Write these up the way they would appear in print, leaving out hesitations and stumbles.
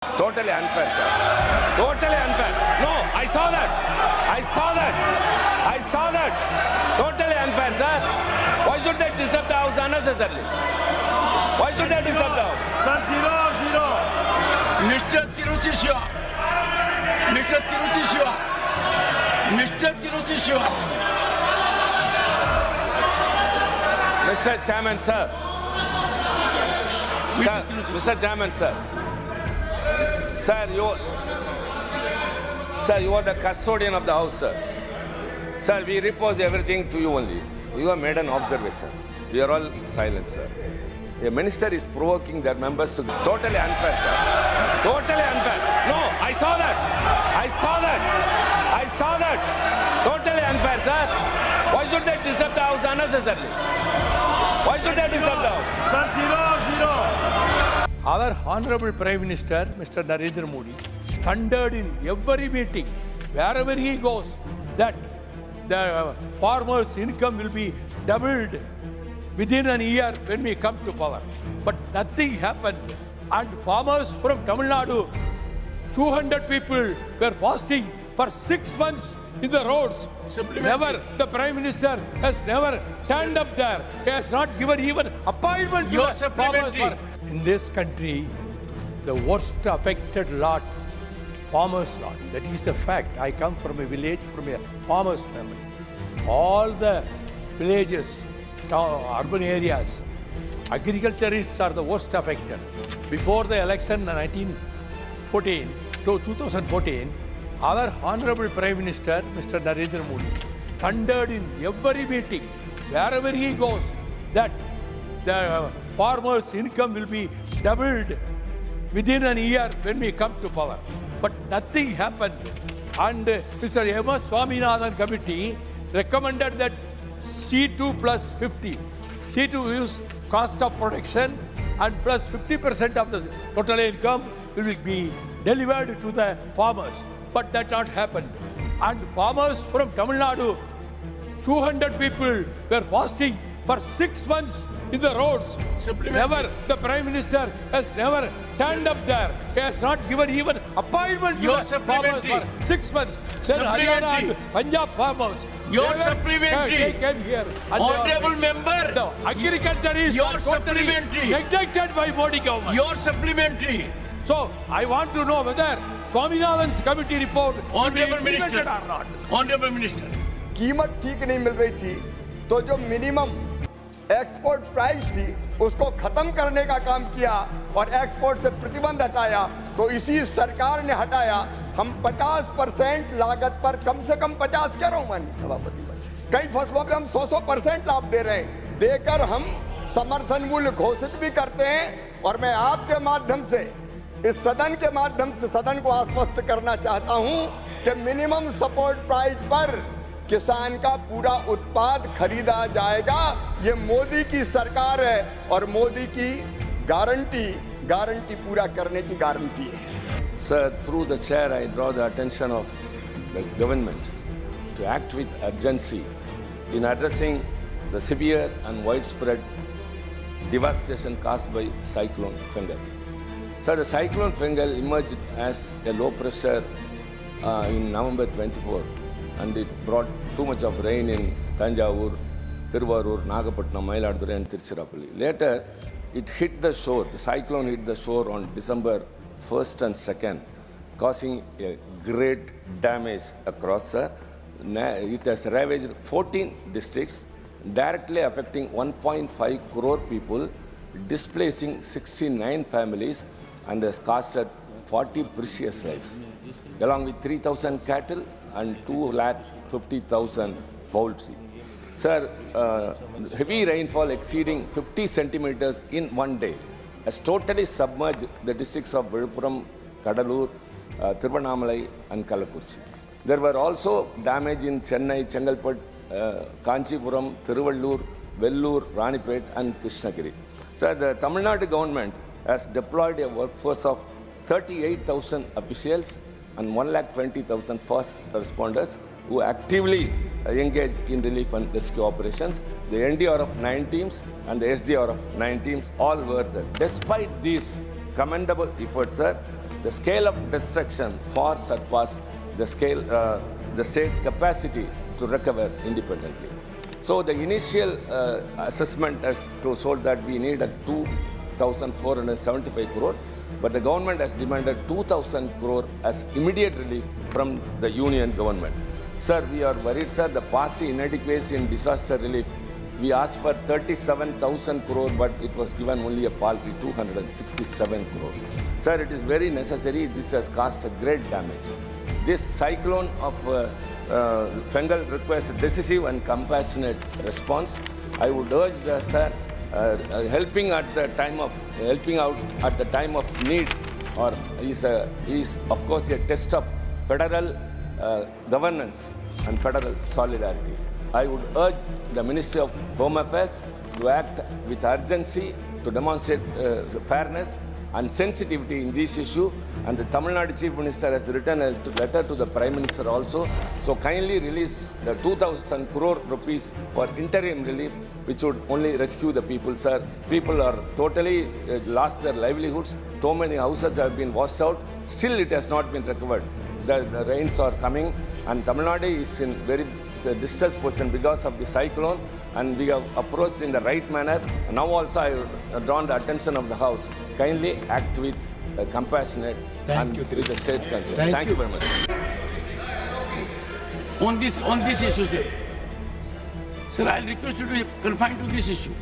Totally unfair, sir. Totally unfair. No, I saw that. I saw that. I saw that. Totally unfair, sir. Why should they disturb the house unnecessarily? Why should they disturb the house? Sir, zero. Mr. Tiruchi Shiva. Mr. Tiruchi Shiva. Mr. Tiruchi Shiva. Mr. Chairman, sir. Sir, Mr. Chairman, sir. Sir, you are the custodian of the house, sir. Sir, we repose everything to you only. You have made an observation. We are all silent, sir. A minister is provoking their members to... Totally unfair, sir. Totally unfair. No, I saw that. I saw that. I saw that. Totally unfair, sir. Why should they disturb the house unnecessarily? Why should they disturb the house? Sir, zero. Our Honorable Prime Minister, Mr. Narendra Modi, thundered in every meeting, wherever he goes, that the farmers' income will be doubled within a year when we come to power. But nothing happened. And farmers from Tamil Nadu, 200 people were fasting for 6 months in the roads. Never, the Prime Minister has never turned up there. He has not given even appointment to Your the farmers. supplementary. In this country, the worst affected lot, farmers' lot. That is the fact. I come from a village, from a farmer's family. All the villages, urban areas, agriculturists are the worst affected. Before the election in 2014, our Honorable Prime Minister, Mr. Narendra Modi, thundered in every meeting, wherever he goes, that the farmers' income will be doubled within a year when we come to power. But nothing happened. And Mr. M.S. Swaminathan committee recommended that C2 plus 50. C2 is cost of production and plus 50% of the total income will be delivered to the farmers. But that not happened. And farmers from Tamil Nadu, 200 people were fasting for 6 months in the roads. Never, the Prime Minister has never turned up there. He has not given even appointment to Your the farmers for supplementary. 6 months. Then Haryana and Punjab farmers. Your they supplementary. came here. And Honorable member. the agriculturists Your are totally supplementary. neglected by Modi government. Your supplementary. So I want to know whether Swaminathan's committee report will be Honorable implemented Minister. or not. Honorable Minister. कीमत ठीक नहीं मिल रही थी तो जो minimum export price थी उसको खत्म करने का काम किया और एक्सपोर्ट से प्रतिबंध हटाया। तो इसी सरकार ने हटाया। हम 50% लागत पर कम से कम 50 कह रहा हूं माननीय सभापति, कई फसलों पे हम 100% लाभ दे रहे हैं, देकर हम समर्थन मूल्य घोषित भी करते हैं। और मैं आपके माध्यम से इस सदन के माध्यम से सदन को आश्वस्त करना चाहता हूं कि मिनिमम सपोर्ट प्राइस पर किसान का पूरा उत्पाद खरीदा जाएगा। ये मोदी की सरकार है और मोदी की गारंटी पूरा करने की गारंटी है। Sir, through the chair, I draw the attention of the government to act with urgency in addressing the severe and widespread devastation caused by Cyclone Fengal. Sir, the Cyclone Fengal emerged as a low pressure in November 24, and it brought too much of rain in Tanjavur, Tiruvarur, Nagapattinam, Mayiladuthurai and Tiruchirappalli. Later, it hit the shore. The cyclone hit the shore on December 1st and 2nd, causing a great damage across, sir. It has ravaged 14 districts, directly affecting 1.5 crore people, displacing 69 families, and has costed 40 precious lives, along with 3,000 cattle and 250,000 poultry. Sir, heavy rainfall exceeding 50 centimeters in one day has totally submerged the districts of Viluppuram, Kadalur, Tiruvannamalai and Kalakurchi. There were also damage in Chennai, Chengalpet, Kanchipuram, Tiruvallur, Vellore, Ranipet and Krishnagiri. Sir, the Tamil Nadu government has deployed a workforce of 38,000 officials and 120,000 first responders who actively engage in relief and rescue operations. The NDR of 9 teams and the SDR of 9 teams all were there. Despite these commendable efforts, sir, the scale of destruction far surpassed the scale, the state's capacity to recover independently. So the initial assessment has told that we need a 2,475 crore, but the government has demanded 2,000 crore as immediate relief from the union government. Sir, we are worried, sir, the past inadequacy in disaster relief. We asked for 37,000 crore, but it was given only a paltry 267 crore. Sir, it is very necessary. This has caused a great damage. This cyclone of Bengal requires a decisive and compassionate response. I would urge the sir helping out at the time of need, or is of course a test of federal governance and federal solidarity. I would urge the Ministry of Home Affairs to act with urgency to demonstrate fairness and sensitivity in this issue, and the Tamil Nadu Chief Minister has written a letter to the Prime Minister also. So kindly release the 2,000 crore rupees for interim relief, which would only rescue the people, sir. People are totally lost their livelihoods. So many houses have been washed out. Still it has not been recovered. The rains are coming, and Tamil Nadu is in very distressed position because of the cyclone, and we have approached in the right manner. Now also I have drawn the attention of the House. Kindly act with compassionate and with the state's concern. Thank you very much. On this issue, sir. Sir, I'll request you to confine to this issue.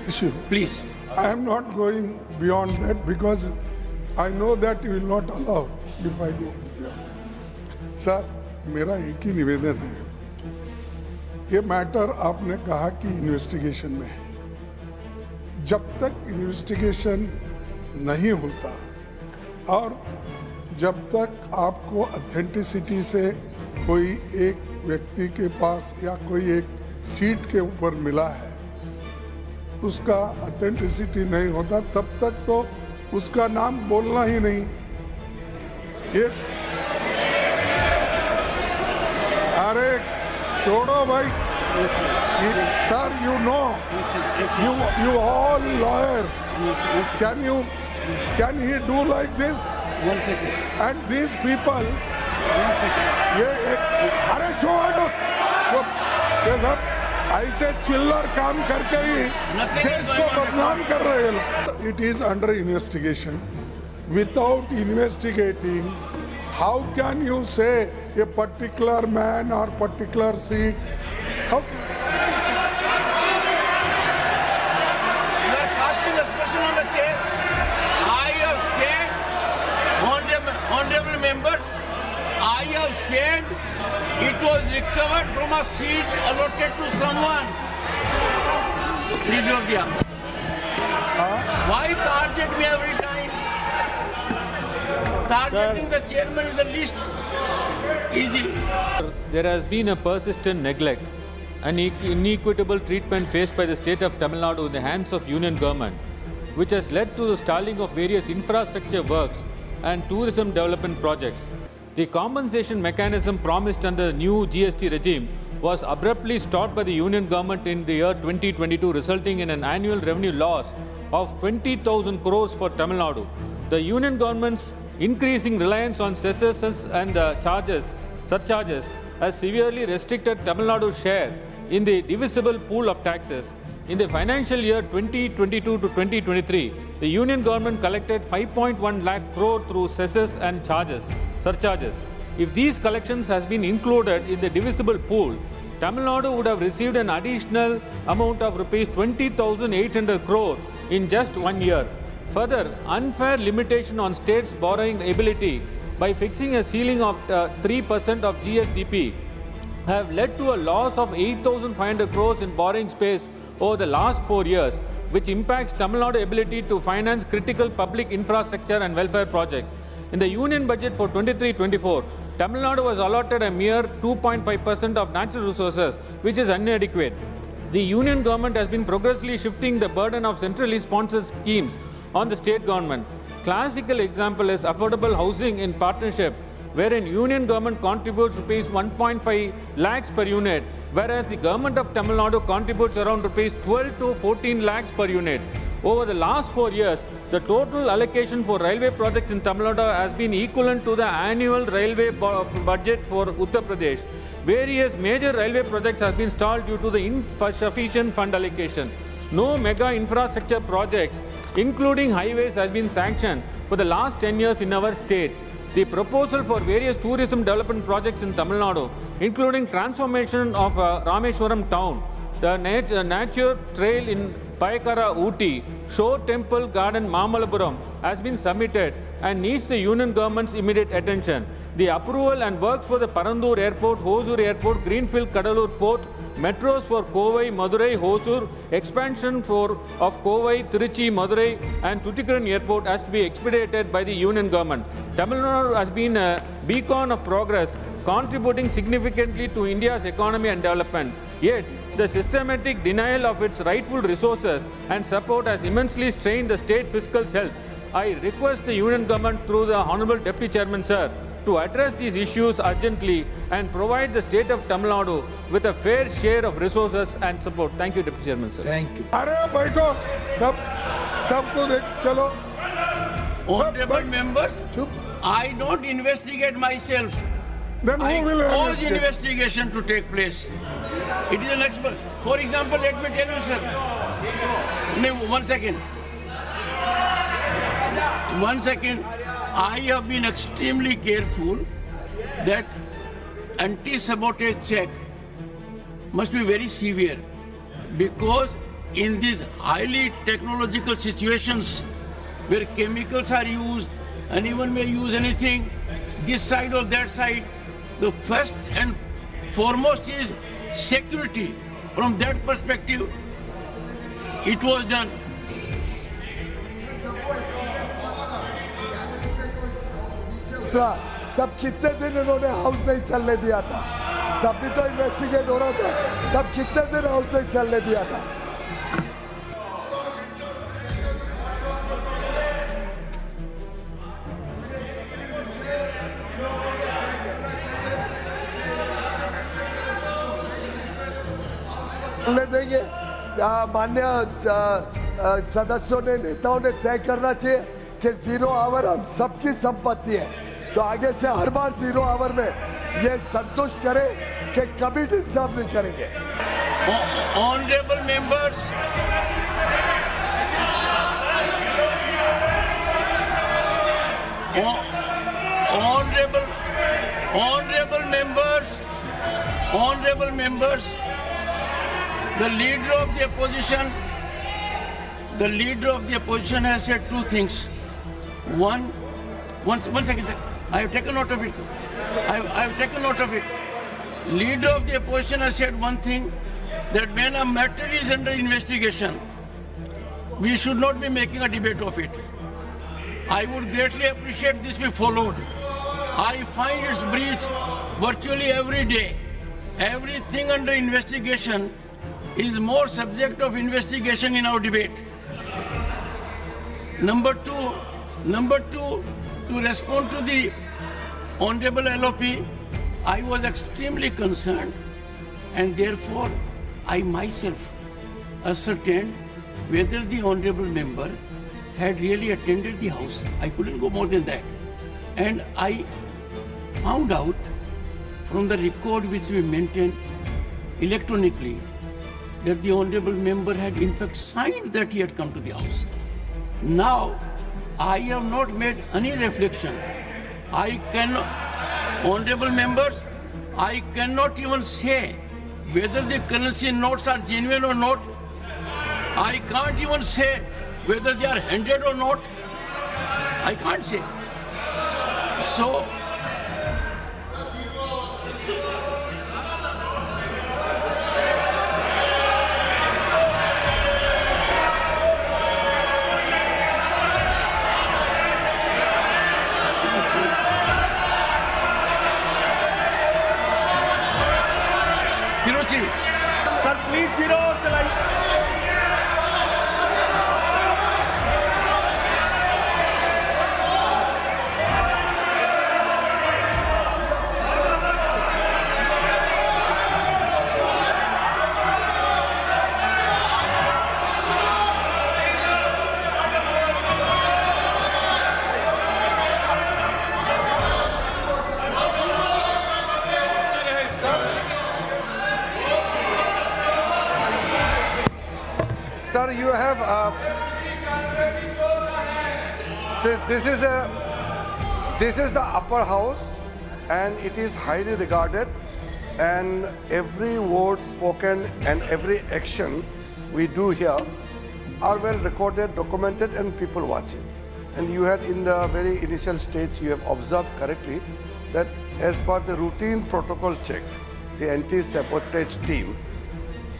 issue. Please. I am not going beyond that because I know that you will not allow if I go beyond. Sir, मेरा एक ही निवेदन है, ये matter आपने कहा कि investigation में है. जब तक इन्वेस्टिगेशन नहीं होता और जब तक आपको ऑथेंटिसिटी से कोई एक व्यक्ति के पास या कोई एक सीट के ऊपर मिला है, उसका ऑथेंटिसिटी नहीं होता, तब तक तो उसका नाम बोलना ही नहीं. ये अरे छोड़ो भाई. Sir, you know, you all lawyers. Can he do like this? 1 second. And these people, 1 second. ये अरे छोड़ो. ये सब ऐसे चिल्लर काम करके ही देश को बदनाम कर रहे हैं. It is under investigation. Without investigating, how can you say a particular man or particular seat? How? You are casting aspersion on the chair. I have said, honorable members, I have said it was recovered from a seat allotted to someone. Leader of the House. Why target me every time? Targeting the chairman is the least easy. There has been a persistent neglect and inequitable treatment faced by the state of Tamil Nadu in the hands of union government, which has led to the stalling of various infrastructure works and tourism development projects. The compensation mechanism promised under the new GST regime was abruptly stopped by the union government in the year 2022, resulting in an annual revenue loss of 20,000 crores for Tamil Nadu. The union government's increasing reliance on cesses and surcharges has severely restricted Tamil Nadu's share in the divisible pool of taxes. In the financial year 2022 to 2023, the union government collected 5.1 lakh crore through cesses and surcharges. If these collections has been included in the divisible pool, Tamil Nadu would have received an additional amount of rupees 20,800 crore in just 1 year. Further, unfair limitation on states' borrowing ability by fixing a ceiling of 3% of GSDP have led to a loss of 8,500 crores in borrowing space over the last 4 years, which impacts Tamil Nadu's ability to finance critical public infrastructure and welfare projects. In the union budget for 23-24, Tamil Nadu was allotted a mere 2.5% of natural resources, which is inadequate. The union government has been progressively shifting the burden of centrally sponsored schemes on the state government. Classical example is affordable housing in partnership, wherein union government contributes rupees 1.5 lakhs per unit, whereas the government of Tamil Nadu contributes around rupees 12 to 14 lakhs per unit. Over the last 4 years, The total allocation for railway projects in Tamil Nadu has been equivalent to the annual railway budget for Uttar Pradesh. Various major railway projects have been stalled due to the insufficient fund allocation. No mega infrastructure projects, including highways, has been sanctioned for the last 10 years in our state. The proposal for various tourism development projects in Tamil Nadu, including transformation of Rameshwaram town, the nature trail in Payakara Ooty, Shore Temple Garden Mamalapuram has been submitted and needs the union government's immediate attention. The approval and works for the Parandur Airport, Hosur Airport, Greenfield Kadalur Port, metros for Kovai, Madurai, Hosur, expansion of Kovai, Trichy, Madurai and Tuticorin Airport has to be expedited by the union government. Tamil Nadu has been a beacon of progress, contributing significantly to India's economy and development. Yet, the systematic denial of its rightful resources and support has immensely strained the state fiscal health. I request the union government through the Honorable Deputy Chairman, sir, to address these issues urgently and provide the state of Tamil Nadu with a fair share of resources and support. Thank you, Deputy Chairman, sir. Thank you. अरे बैठो सबको देख चलो. Honorable members, चुप. I don't investigate myself. Then I who will cause investigate? investigation to take place. It is an expert. For example, let me tell you, sir. One second. I have been extremely careful that anti-sabotage check must be very severe, because in these highly technological situations where chemicals are used, anyone may use anything, this side or that side, the first and foremost is security. From that perspective, it was done. तब कितने दिन इन्होंने house नहीं चलने दिया था? तब भी तो इन्वेस्टिगेट हो रहा था. तब कितने दिन हाउस नहीं चलने दिया था? चलने देंगे? मान्य सदस्यों ने, नेताओं ने तय करना चाहिए कि 0 आवर हम सबकी संपत्ति है, तो आगे से हर बार 0 आवर में ये संतुष्ट करें कि कभी डिस्टर्ब नहीं करेंगे. Honorable members, honorable members, the leader of the opposition has said two things. One second, sir. I have taken note of it. I have taken note of it. Leader of the opposition has said one thing, that when a matter is under investigation, we should not be making a debate of it. I would greatly appreciate this be followed. I find its breach virtually every day. Everything under investigation is more subject of investigation in our debate. Number two, to respond to the Honorable LOP, I was extremely concerned, and therefore I myself ascertained whether the Honorable member had really attended the house. I couldn't go more than that. And I found out from the record which we maintained electronically that the Honorable member had in fact signed that he had come to the house. Now, I have not made any reflection. I cannot, honorable members, I cannot even say whether the currency notes are genuine or not. I can't even say whether they are handed or not. I can't say. So, sir please 0 चलाइए. have this is the upper house, and it is highly regarded, and every word spoken and every action we do here are well recorded, documented, and people watch it. And you had in the very initial stage, you have observed correctly that as per the routine protocol check, the anti-sabotage team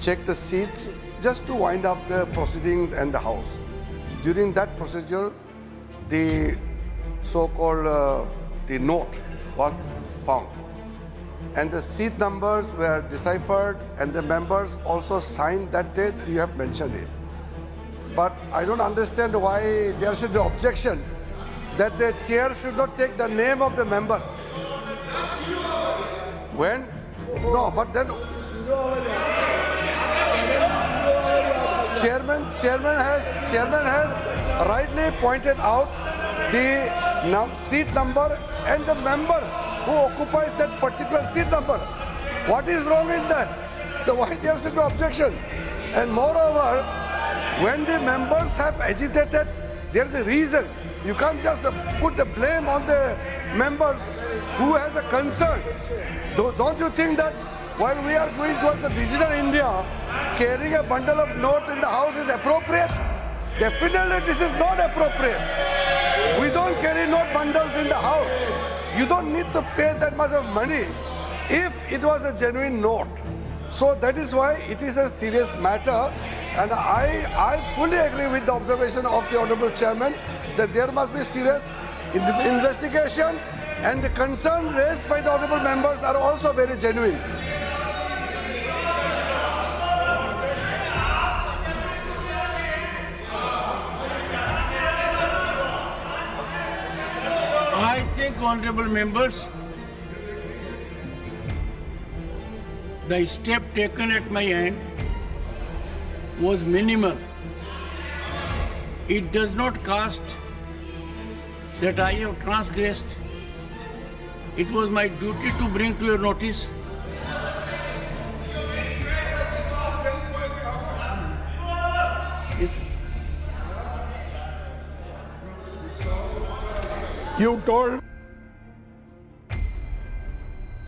checked the seats just to wind up the proceedings and the house. During that procedure, the so-called the note was found, and the seat numbers were deciphered, and the members also signed that day. You have mentioned it, but I don't understand why there should be objection that the chair should not take the name of the member. When? No, but then chairman has rightly pointed out the seat number and the member who occupies that particular seat number. What is wrong in that? Why there should be objection? And moreover, when the members have agitated, there is a reason. You can't just put the blame on the members who has a concern. Don't you think that while we are going towards the digital India, carrying a bundle of notes in the house is appropriate? Definitely this is not appropriate. We don't carry note bundles in the house. You don't need to pay that much of money if it was a genuine note. So that is why it is a serious matter, and I fully agree with the observation of the Honorable Chairman that there must be serious investigation, and the concern raised by the Honorable members are also very genuine. I think, honorable members, the step taken at my end was minimal. It does not cast that I have transgressed. It was my duty to bring to your notice. Yes. You told